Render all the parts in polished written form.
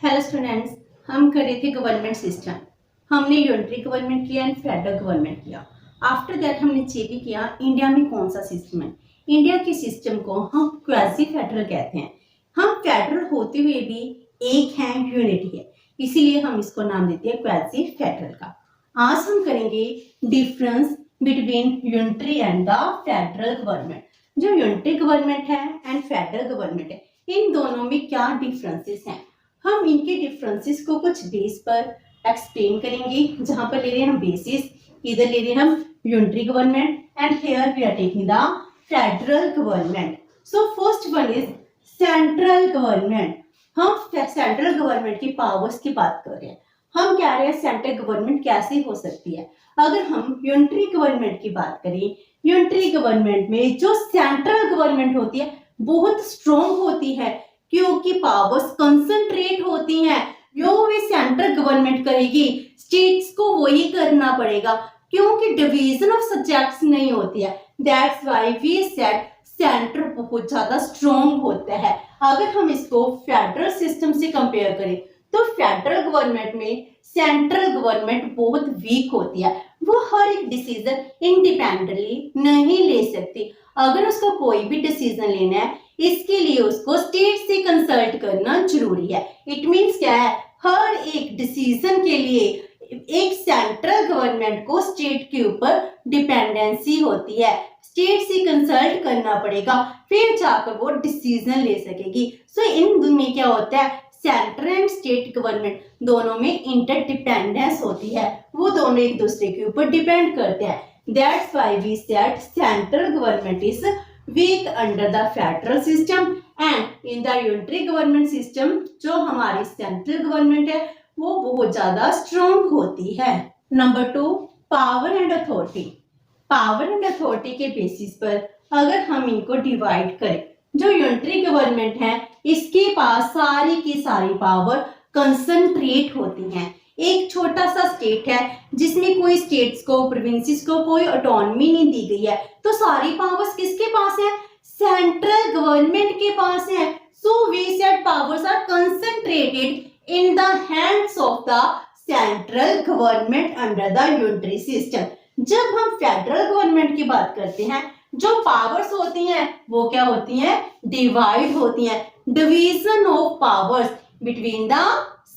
Hello students, हम कर रहे थे गवर्नमेंट सिस्टम। हमने यूनिटरी गवर्नमेंट किया एंड फेडरल गवर्नमेंट किया। आफ्टर दैट हमने चेक भी किया इंडिया में कौन सा सिस्टम है। इंडिया के सिस्टम को हम क्वासी फेडरल कहते हैं। हम फेडरल होते हुए भी एक है, यूनिटी है, इसीलिए हम इसको नाम देते हैं क्वासी फेडरल का। आज हम करेंगे difference between unitary and the federal government. जो यूनिटरी गवर्नमेंट है एंड फेडरल गवर्नमेंट है, इन दोनों में क्या डिफरेंसेस हैं। हम इनके डिफरेंसेस को कुछ बेस पर एक्सप्लेन करेंगे। जहां पर ले रहे हैं हम बेसिस, इधर ले रहे हैं हम unitary government and here we are taking the federal government. So first one is central government. हम सेंट्रल गवर्नमेंट की पावर्स की बात कर रहे हैं। हम कह रहे हैं सेंट्रल गवर्नमेंट कैसे हो सकती है। अगर हम यूनिटरी गवर्नमेंट की बात करें, यूनिटरी गवर्नमेंट में जो सेंट्रल गवर्नमेंट होती है बहुत स्ट्रॉन्ग होती है, क्योंकि पावर्स कंसंट्रेट होती हैं। जो भी सेंट्रल गवर्नमेंट करेगी स्टेट्स को वही करना पड़ेगा, क्योंकि डिवीजन ऑफ सब्जेक्ट्स नहीं होती है। That's why we said centre बहुत ज्यादा स्ट्रॉन्ग होता है। अगर हम इसको फेडरल सिस्टम से कंपेयर करें तो फेडरल गवर्नमेंट में सेंट्रल गवर्नमेंट बहुत वीक होती है। वो हर एक डिसीजन इंडिपेंडेंटली नहीं ले सकती। अगर उसको कोई भी डिसीजन लेना है, इसके लिए उसको स्टेट से कंसल्ट करना जरूरी है। इट मींस क्या है, हर एक डिसीजन के लिए एक सेंट्रल गवर्नमेंट को स्टेट के ऊपर डिपेंडेंसी होती है। स्टेट से कंसल्ट करना पड़ेगा, फिर जाकर वो डिसीजन ले सकेगी। सो इन में क्या होता है, सेंट्रल एंड स्टेट गवर्नमेंट दोनों में इंटरडिपेंडेंस होती है। वो दोनों एक दूसरे के ऊपर डिपेंड करते हैं। That's why we said central government is weak under the federal system and in the unitary government system जो हमारी सेंट्रल गवर्नमेंट है वो बहुत ज्यादा स्ट्रॉन्ग होती है। Number 2, power and authority. Power and authority के बेसिस पर अगर हम इनको डिवाइड करें, जो यूनिटरी गवर्नमेंट है इसके पास सारी की सारी पावर कंसंट्रेट होती हैं। एक छोटा सा स्टेट है जिसमें कोई स्टेट्स को, प्रोविंसेस को कोई ऑटोनॉमी नहीं दी गई है, तो सारी पावर्स किसके पास है, सेंट्रल गवर्नमेंट के पास है। So we said powers are concentrated in the hands of the central government under the unitary system. जब हम फेडरल गवर्नमेंट की बात करते हैं, जो पावर्स होती हैं वो क्या होती हैं, डिवाइड होती हैं। Division of powers between the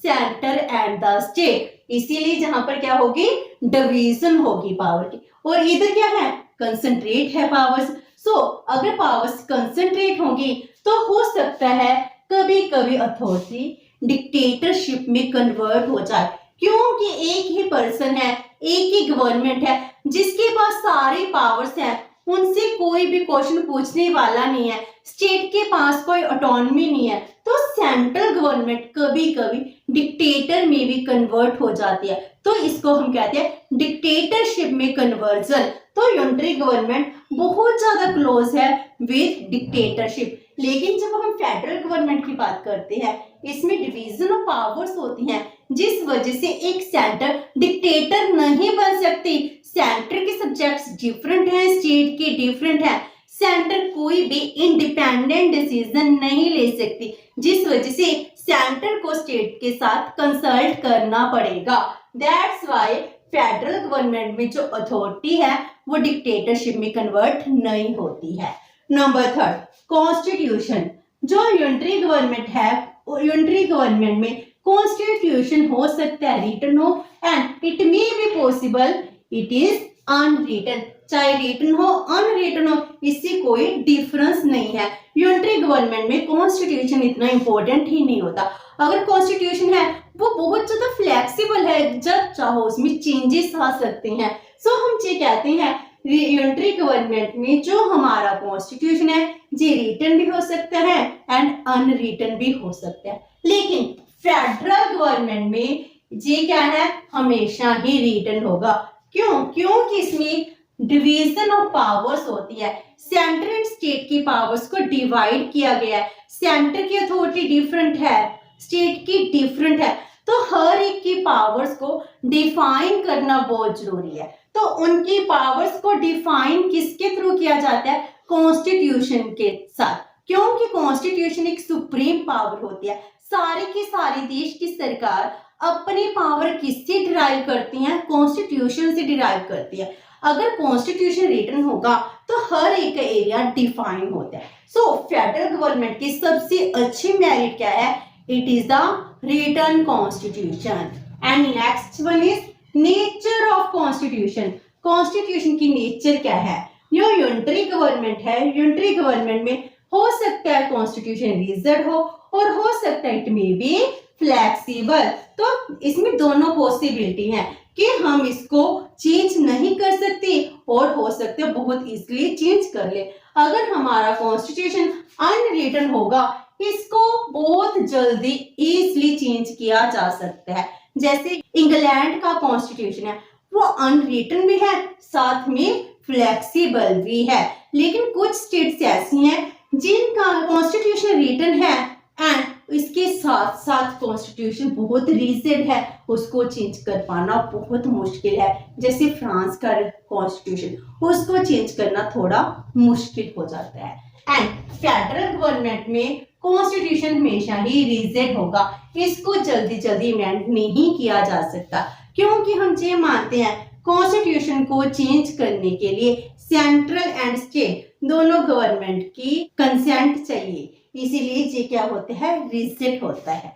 centre and the state, इसीलिए जहां पर क्या होगी, डिवीजन होगी पावर की। और इधर क्या है, कंसंट्रेट है पावर्स। सो अगर पावर्स कंसंट्रेट होगी तो हो सकता है कभी कभी अथॉरिटी डिक्टेटरशिप में कन्वर्ट हो जाए, क्योंकि एक ही पर्सन है, एक ही गवर्नमेंट है जिसके पास सारी पावर्स हैं, उनसे कोई भी क्वेश्चन पूछने वाला नहीं है, स्टेट के पास कोई ऑटोनॉमी नहीं है, तो सेंट्रल गवर्नमेंट कभी कभी डिक्टेटर में भी कन्वर्ट हो जाती है। तो इसको हम कहते हैं डिक्टेटरशिप में कन्वर्जन। तो यूनिटरी गवर्नमेंट बहुत ज्यादा क्लोज है विद डिक्टेटरशिप। लेकिन जब हम फेडरल गवर्नमेंट की बात करते हैं, इसमें डिवीजन ऑफ पावर्स होती हैं, जिस वजह से एक सेंटर डिक्टेटर नहीं बन सकती। सेंटर के सब्जेक्ट्स डिफरेंट हैं, स्टेट के डिफरेंट हैं। सेंटर कोई भी इंडिपेंडेंट डिसीजन नहीं ले सकती, जिस वजह से सेंटर को स्टेट के साथ कंसल्ट करना पड़ेगा। दैट्स व्हाई फेडरल गवर्नमेंट में जो अथॉरिटी है वो डिक्टेटरशिप में कन्वर्ट नहीं होती है। Number 3, constitution. जो यूनिटरी गवर्नमेंट है, यूनिटरी गवर्नमेंट में कॉन्स्टिट्यूशन हो सकता है रिटन हो, and it may be possible it is unwritten. चाहे रिटन हो अनरिटन हो, इससे कोई डिफरेंस नहीं है। यूनिटरी गवर्नमेंट में कॉन्स्टिट्यूशन इतना इंपॉर्टेंट ही नहीं होता। अगर कॉन्स्टिट्यूशन है वो बहुत ज्यादा फ्लेक्सिबल है, जब चाहो उसमें चेंजेस आ सकते हैं। सो हम ये कहते हैं यूनिटरी गवर्नमेंट में जो हमारा कॉन्स्टिट्यूशन है ये रिटन भी हो सकता है एंड अनरिटन भी हो सकता है। लेकिन फेडरल गवर्नमेंट में ये क्या है, हमेशा ही रिटन होगा। क्यों? क्योंकि इसमें डिवीजन ऑफ पावर्स होती है। सेंटर एंड स्टेट की पावर्स को डिवाइड किया गया है। सेंटर की अथॉरिटी डिफरेंट है, स्टेट की डिफरेंट है, तो हर एक की पावर्स को डिफाइन करना बहुत जरूरी है। तो उनकी पावर्स को डिफाइन किसके थ्रू किया जाता है, कॉन्स्टिट्यूशन के साथ। क्योंकि कॉन्स्टिट्यूशन एक सुप्रीम पावर होती है। सारे के सारे देश की सरकार अपनी पावर किससे डिराइव करती हैं? कॉन्स्टिट्यूशन से डिराइव करती है। अगर कॉन्स्टिट्यूशन रिटन होगा तो हर एक एरिया डिफाइन होता है। सो फेडरल गवर्नमेंट की सबसे अच्छी मेरिट क्या है? It is the written constitution. And next one is nature of constitution. Constitution की नेचर क्या है? जो यूनिटरी गवर्नमेंट है, यूनिटरी गवर्नमेंट में हो सकता है कॉन्स्टिट्यूशन रिजिड हो और हो सकता है इट मे बी फ्लेक्सिबल। तो इसमें दोनों पॉसिबिलिटी है कि हम इसको चेंज नहीं कर सकते और हो सकता है बहुत इजीली चेंज कर ले। अगर हमारा कॉन्स्टिट्यूशन अनरिटन होगा, इसको बहुत जल्दी इजीली चेंज किया जा सकता है। जैसे इंग्लैंड का कॉन्स्टिट्यूशन है, वो अनरिटन भी है, साथ में फ्लेक्सिबल भी है। लेकिन कुछ स्टेट्स ऐसी हैं जिनका कॉन्स्टिट्यूशन रिटन है एंड इसके साथ साथ कॉन्स्टिट्यूशन बहुत रिजिड है, उसको चेंज कर पाना बहुत मुश्किल है। जैसे फ्रांस का कॉन्स्टिट्यूशन, उसको चेंज करना थोड़ा मुश्किल हो जाता है। एंड फेडरल गवर्नमेंट में कॉन्स्टिट्यूशन हमेशा ही रिजिड होगा, इसको जल्दी जल्दी अमेंड नहीं किया जा सकता, क्योंकि हम ये मानते हैं कॉन्स्टिट्यूशन को चेंज करने के लिए सेंट्रल एंड स्टेट दोनों गवर्नमेंट की कंसेंट चाहिए, इसीलिए ये क्या होता है? रिजिड होता है।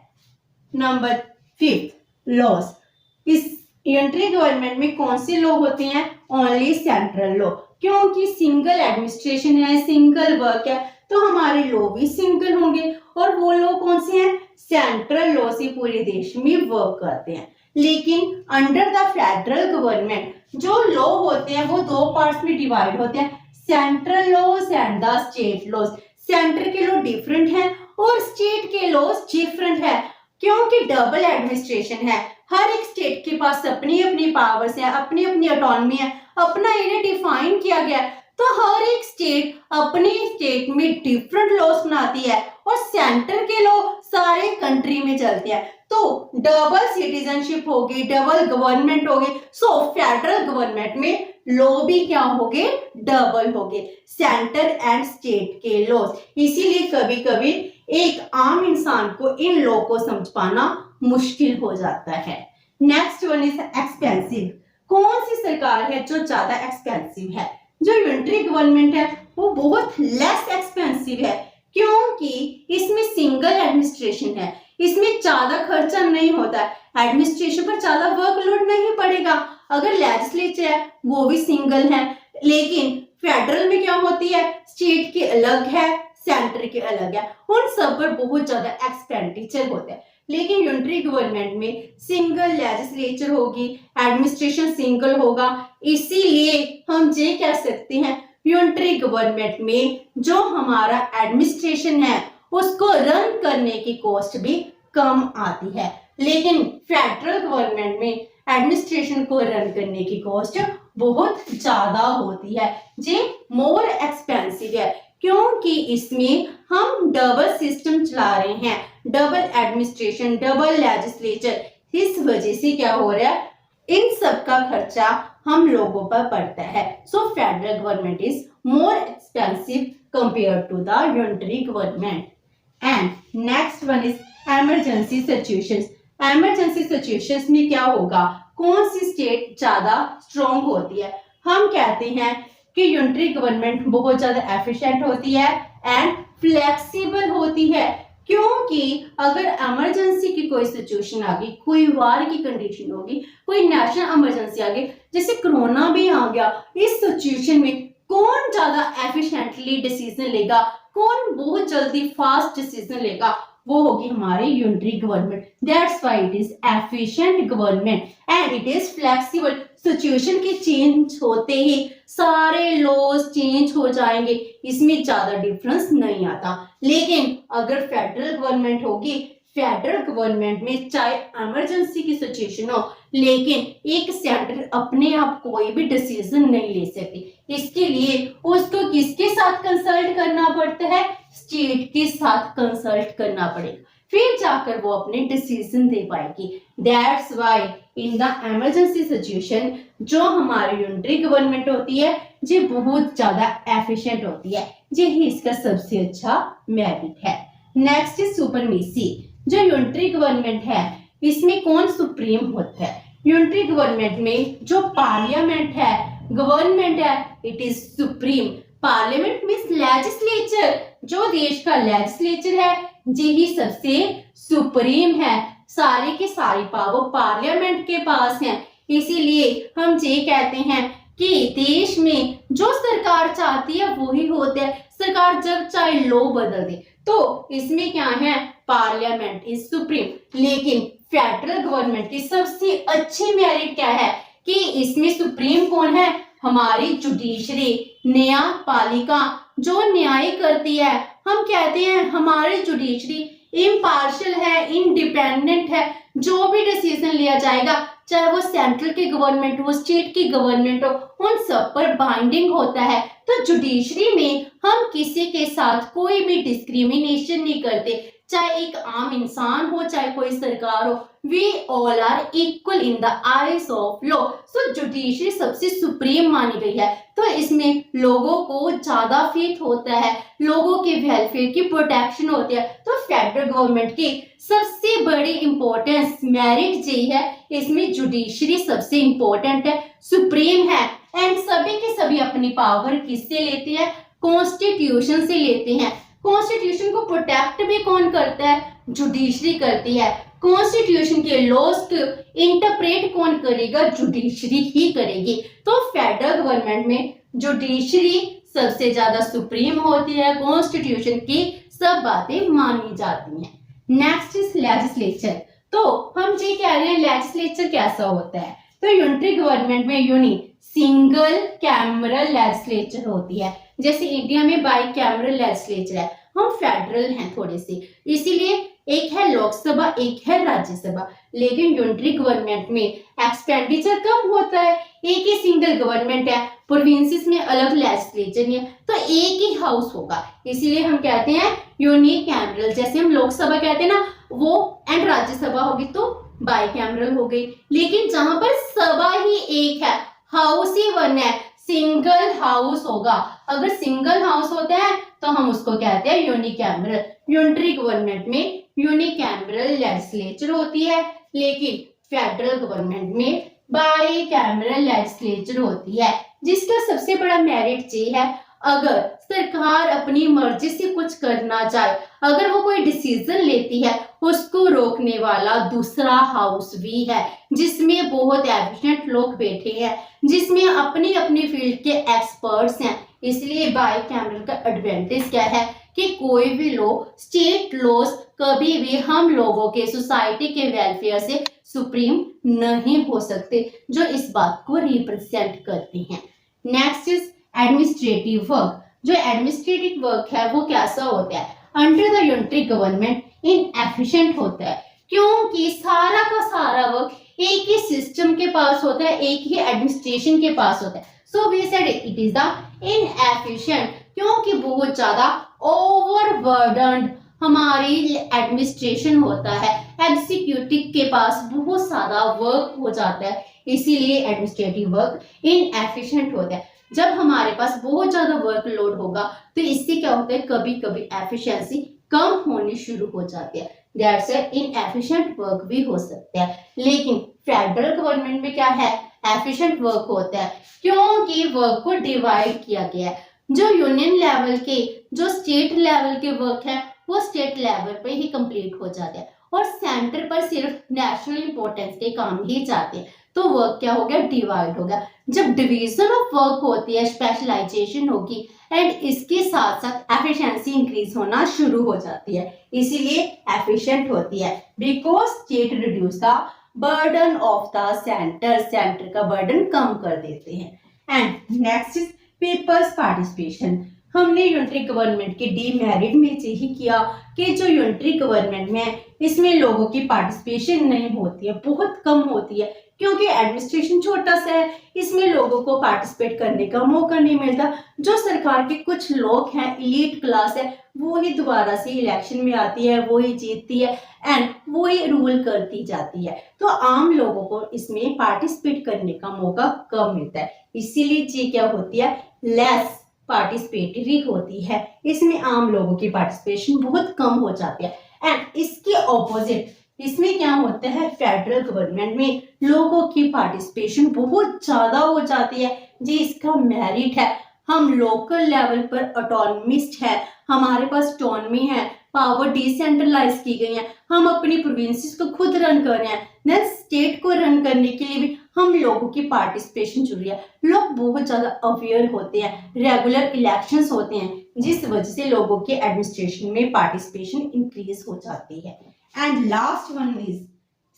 Number 5 laws. इस यूनिटरी गवर्नमेंट में कौन से लॉ होते हैं? ओनली सेंट्रल लॉ, क्योंकि सिंगल एडमिनिस्ट्रेशन है, सिंगल वर्क है, तो हमारे लॉ भी सिंगल होंगे। और वो लॉ कौन से हैं? सेंट्रल लॉ से पूरे देश में वर्क करते हैं। लेकिन अंडर द फेडरल गवर्नमेंट जो लॉ होते हैं वो दो पार्ट्स में डिवाइड होते हैं, central laws and the state laws. Centre के लॉ डिफरेंट है और स्टेट के लॉज डिफरेंट है, क्योंकि डबल एडमिनिस्ट्रेशन है। हर एक स्टेट के पास अपनी अपनी पावर्स है, अपनी अपनी ऑटोनॉमी है, अपना एरिया डिफाइन किया गया है। तो हर एक स्टेट अपने स्टेट में डिफरेंट लॉस बनाती है और सेंटर के लॉ सारे कंट्री में चलते हैं। तो डबल सिटीजनशिप होगी, डबल गवर्नमेंट होगी। सो फेडरल गवर्नमेंट में लॉ भी क्या होंगे? डबल होंगे, सेंटर एंड स्टेट के लॉस। इसीलिए कभी कभी एक आम इंसान को इन लॉ को समझ पाना मुश्किल हो जाता है। Next one is expensive. कौन सी सरकार है जो ज्यादा एक्सपेंसिव है? जो यूनिटरी गवर्नमेंट है वो बहुत लेस एक्सपेंसिव है, क्योंकि इसमें सिंगल एडमिनिस्ट्रेशन है, इसमें ज्यादा खर्चा नहीं होता है, एडमिनिस्ट्रेशन पर ज्यादा वर्कलोड नहीं पड़ेगा। अगर लेजिस्लेचर है वो भी सिंगल है, लेकिन फेडरल में क्या होती है? स्टेट के अलग है, सेंटर के अलग है, उन सब पर बहुत ज्यादा एक्सपेंडिचर होता है। लेकिन यूनिटरी गवर्नमेंट में सिंगल लेजिस्लेचर होगी, एडमिनिस्ट्रेशन सिंगल होगा, इसीलिए हम ये कह सकते हैं यूनिटरी गवर्नमेंट में जो हमारा एडमिनिस्ट्रेशन है उसको रन करने की कॉस्ट भी कम आती है। लेकिन फेडरल गवर्नमेंट में एडमिनिस्ट्रेशन को रन करने की कॉस्ट बहुत ज्यादा होती है, ये मोर एक्सपेंसिव है, क्योंकि इसमें हम डबल सिस्टम चला रहे हैं, डबल एडमिनिस्ट्रेशन, डबल लेजिस्लेचर। इस वजह से क्या हो रहा है? इन सब का खर्चा हम लोगों पर पड़ता है। So federal government is more expensive compare to the unitary government. And next one is emergency situations. Emergency situations में क्या होगा? कौन सी स्टेट ज्यादा स्ट्रॉन्ग होती है? हम कहते हैं कि यूनिटरी गवर्नमेंट बहुत ज्यादा एफिशिएंट होती है एंड फ्लेक्सिबल होती है, क्योंकि अगर इमरजेंसी की कोई सिचुएशन आ गई, कोई वार की कंडीशन होगी, कोई नेशनल इमरजेंसी आ गई, जैसे कोरोना भी आ गया, इस सिचुएशन में कौन ज्यादा एफिशिएंटली डिसीजन लेगा, कौन बहुत जल्दी फास्ट डिसीजन लेगा? वो होगी हमारी unitary government. That's why it is efficient government and it is flexible. Situation के चेंज होते ही सारे लॉज चेंज हो जाएंगे, इसमें ज्यादा डिफरेंस नहीं आता। लेकिन अगर फेडरल गवर्नमेंट होगी, फेडरल गवर्नमेंट में चाहे इमरजेंसी की सिचुएशन हो, लेकिन एक सेंटर अपने आप कोई भी डिसीजन नहीं ले सकती, इसके लिए उसको किसके साथ कंसल्ट करना पड़ता है? स्टेट के साथ कंसल्ट करना पड़ेगा, फिर जाकर वो अपने डिसीजन दे पाएगी। That's why in the emergency situation जो हमारी यूनिटरी गवर्नमेंट होती है ये बहुत ज्यादा एफिशिएंट होती है, यही इसका सबसे अच्छा मेरिट है। Next is supremacy. जो यूनिटरी गवर्नमेंट है इसमें कौन सुप्रीम होता है? यूनिटरी गवर्नमेंट में जो पार्लियामेंट है, गवर्नमेंट है, it is supreme. Parliament means legislature, जो देश का लेजिस्लेचर है यही सबसे सुप्रीम है। सारी की सारी पावर पार्लियामेंट के पास है। इसीलिए हम ये कहते हैं कि देश में जो सरकार चाहती है वही होता है। सरकार जब चाहे लॉ बदल दे, तो इसमें क्या है, पार्लियामेंट इज सुप्रीम। लेकिन फेडरल गवर्नमेंट की सबसे अच्छी मेरिट क्या है कि इसमें सुप्रीम कौन है, हमारी जुडिशरी, न्यायपालिका, जो न्याय करती है। हम कहते हैं हमारी जुडिशरी इम्पार्शियल है, इंडिपेंडेंट है। जो भी डिसीजन लिया जाएगा, चाहे वो सेंट्रल की गवर्नमेंट हो, स्टेट की गवर्नमेंट हो, उन सब पर बाइंडिंग होता है। तो जुडिशरी में हम किसी के साथ कोई भी डिस्क्रिमिनेशन नहीं करते, चाहे एक आम इंसान हो, चाहे कोई सरकार हो। We all are equal in the eyes of law. So judiciary सबसे सुप्रीम मानी गई है। तो इसमें लोगों को ज्यादा फेथ होता है, लोगों के वेलफेयर की प्रोटेक्शन होती है। तो फेडरल गवर्नमेंट की सबसे बड़ी इंपॉर्टेंस मेरिट यही है, इसमें जुडिशरी सबसे इंपॉर्टेंट है, सुप्रीम है। एंड सभी के सभी अपनी पावर किससे लेते हैं, कॉन्स्टिट्यूशन से लेते हैं। कॉन्स्टिट्यूशन को प्रोटेक्ट भी कौन करता है, जुडिशरी करती है। कॉन्स्टिट्यूशन के लॉज को इंटरप्रेट कौन करेगा, जुडिशरी ही करेगी। तो फेडरल गवर्नमेंट में जुडिशरी सबसे ज्यादा सुप्रीम होती है, कॉन्स्टिट्यूशन की सब बातें मानी जाती हैं। Next is legislature. तो हम ये कह रहे हैं लेजिस्लेचर कैसा होता है, तो यूनिटरी गवर्नमेंट में सिंगल कैमरल लेजिस्लेचर होती है। जैसे इंडिया में बाई कैमरल लेजिस्लेचर है, हम फेडरल हैं थोड़े से, इसीलिए एक है लोकसभा, एक है राज्यसभा। लेकिन यूनिटरी गवर्नमेंट में एक्सपेंडिचर कम होता है, एक ही सिंगल गवर्नमेंट है, प्रोविंसेस में अलग लेजिस्लेचर है, तो एक ही हाउस होगा। इसीलिए हम कहते हैं यूनिकैमरल। जैसे हम लोकसभा कहते हैं ना, वो एंड राज्यसभा होगी तो बाई कैमरल हो गई। लेकिन जहां पर सभा ही एक है, हाउस ही वन है, सिंगल हाउस होगा। अगर सिंगल हाउस होता है तो हम उसको कहते हैं यूनिकैमरल। यूनिटरी गवर्नमेंट में यूनिकैमरल लेजिस्लेचर होती है, लेकिन फेडरल गवर्नमेंट में बाई कैमरल लेजिस्लेचर होती है। जिसका सबसे बड़ा मेरिट ये है, अगर सरकार अपनी मर्जी से कुछ करना चाहे, अगर वो कोई डिसीजन लेती है, उसको रोकने वाला दूसरा हाउस भी है, जिसमें बहुत एफिशिएंट लोग बैठे हैं, जिसमें अपनी अपनी फील्ड के एक्सपर्ट्स हैं। इसलिए बाई कैमरल का एडवांटेज क्या है कि कोई भी लॉ, स्टेट लॉज कभी भी हम लोगों के, सोसाइटी के वेलफेयर से सुप्रीम नहीं हो सकते, जो इस बात को रिप्रेजेंट करते हैं। Next is administrative work. जो एडमिनिस्ट्रेटिव वर्क है वो कैसा होता है, under the unitary government inefficient होता है, क्योंकि सारा का सारा वर्क एक ही सिस्टम के पास होता है, एक ही एडमिनिस्ट्रेशन के पास होता है। So we said it is the inefficient, क्योंकि बहुत ज्यादा ओवरबर्डन्ड हमारी एडमिनिस्ट्रेशन होता है, एग्जीक्यूटिव के पास बहुत ज्यादा वर्क हो जाता है, इसीलिए एडमिनिस्ट्रेटिव वर्क इनएफिशिएंट होता है। जब हमारे पास बहुत ज्यादा वर्कलोड होगा तो इससे क्या होता है, कभी कभी एफिशिएंसी कम होनी शुरू हो जाती है, दैट्स इनएफिशिएंट वर्क भी हो सकता है। लेकिन फेडरल गवर्नमेंट में क्या है, एफिशिएंट वर्क होता है, क्योंकि वर्क को डिवाइड किया गया है। जो यूनियन लेवल के, जो स्टेट लेवल के वर्क है, वो स्टेट लेवल पे ही कंप्लीट हो जाते हैं, और सेंटर पर सिर्फ नेशनल इंपॉर्टेंस के काम ही जाते हैं। तो वर्क क्या हो गया, डिवाइड हो गया। जब डिवीजन ऑफ वर्क होती है, स्पेशलाइजेशन होगी, एंड इसके साथ साथ एफिशिएंसी इंक्रीज होना शुरू हो जाती है, इसीलिए एफिशिएंट होती है। Because state reduce the burden of the centre, centre का बर्डन कम कर देते हैं। And next is peoples participation. हमने यूनिटरी गवर्नमेंट के डीमेरिट में यही किया कि जो यूनिटरी गवर्नमेंट में है, इसमें लोगों की पार्टिसिपेशन नहीं होती है, बहुत कम होती है, क्योंकि एडमिनिस्ट्रेशन छोटा सा है, इसमें लोगों को पार्टिसिपेट करने का मौका नहीं मिलता। जो सरकार के कुछ लोग हैं, एलीट क्लास है, वो ही दोबारा से इलेक्शन में आती है, वो ही जीतती है एंड वो ही रूल करती जाती है। तो आम लोगों को इसमें पार्टिसिपेट करने का मौका कम मिलता है, इसीलिए ये क्या होती है, लेस पार्टिसिपेटरी होती है, इसमें आम लोगों की पार्टिसिपेशन बहुत कम हो जाती है। एंड इसके ऑपोजिट इसमें क्या होता है, फेडरल गवर्नमेंट में लोगों की पार्टिसिपेशन बहुत ज्यादा हो जाती है। जी इसका मेरिट है, हम लोकल लेवल पर ऑटोनमिस्ट है, हमारे पास ऑटोनमी है, पावर डिसेंट्रलाइज की गई है, हम अपनी प्रोविंसेस को खुद रन कर रहे हैं। नेक्स्ट स्टेट को रन करने के लिए भी हम लोगों की पार्टिसिपेशन जरूरी है। लोग बहुत ज्यादा अवेयर होते हैं, रेगुलर इलेक्शंस होते हैं, जिस वजह से लोगों के एडमिनिस्ट्रेशन में पार्टिसिपेशन इंक्रीज हो जाती है। And last one is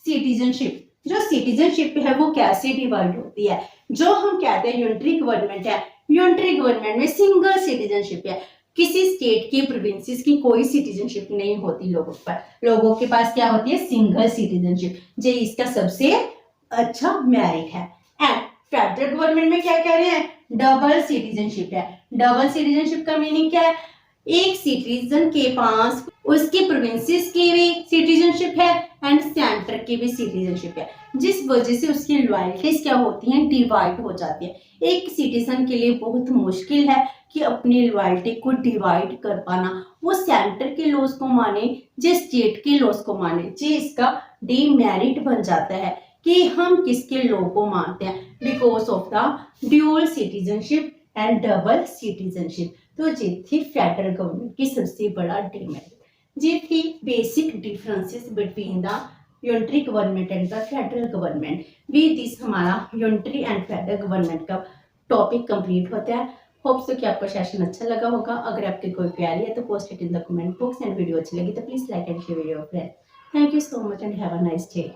citizenship. जो सिटीजनशिप है वो कैसे डिवाइड होती है, जो हम कहते हैं यूनिटरी गवर्नमेंट है, यूनिटरी गवर्नमेंट में सिंगल सिटीजनशिप है, किसी स्टेट की प्रोविंसेस की कोई सिटीजनशिप नहीं होती लोगों पर, लोगों के पास क्या होती है, सिंगल सिटीजनशिप। जे इसका सबसे अच्छा मेरिट है। एंड फेडरल गवर्नमेंट में क्या कह रहे हैं, डबल सिटीजनशिप है। डबल सिटीजनशिप का मीनिंग क्या है, एक सिटीजन के पास उसकी प्रोविंसेस की भी सिटीजनशिप है एंड सेंटर की भी सिटीजनशिप है, जिस वजह से उसकी लॉयल्टीज क्या होती हैं, डिवाइड हो जाती है। एक सिटीजन के लिए बहुत मुश्किल है कि अपनी लॉयल्टी को डिवाइड कर पाना, वो सेंटर के लॉज को माने जे स्टेट के लॉज को माने, जी इसका डीमेरिट बन जाता है कि हम किसके लॉ को मानते हैं, because of the dual citizenship and double citizenship. तो ये थी फेडरल गवर्नमेंट की सबसे बड़ा डीमेरिट। ये थी basic differences between the unitary government and the federal government. With this हमारा यूनिटरी एंड फेडरल गवर्नमेंट का टॉपिक कंप्लीट होता है। होप सो कि आपको सेशन अच्छा लगा होगा। अगर आपकी कोई क्वेरी है तो post it in the comment box, and video अच्छी लगी तो please like and share video friend. Thank you so much and have a nice day.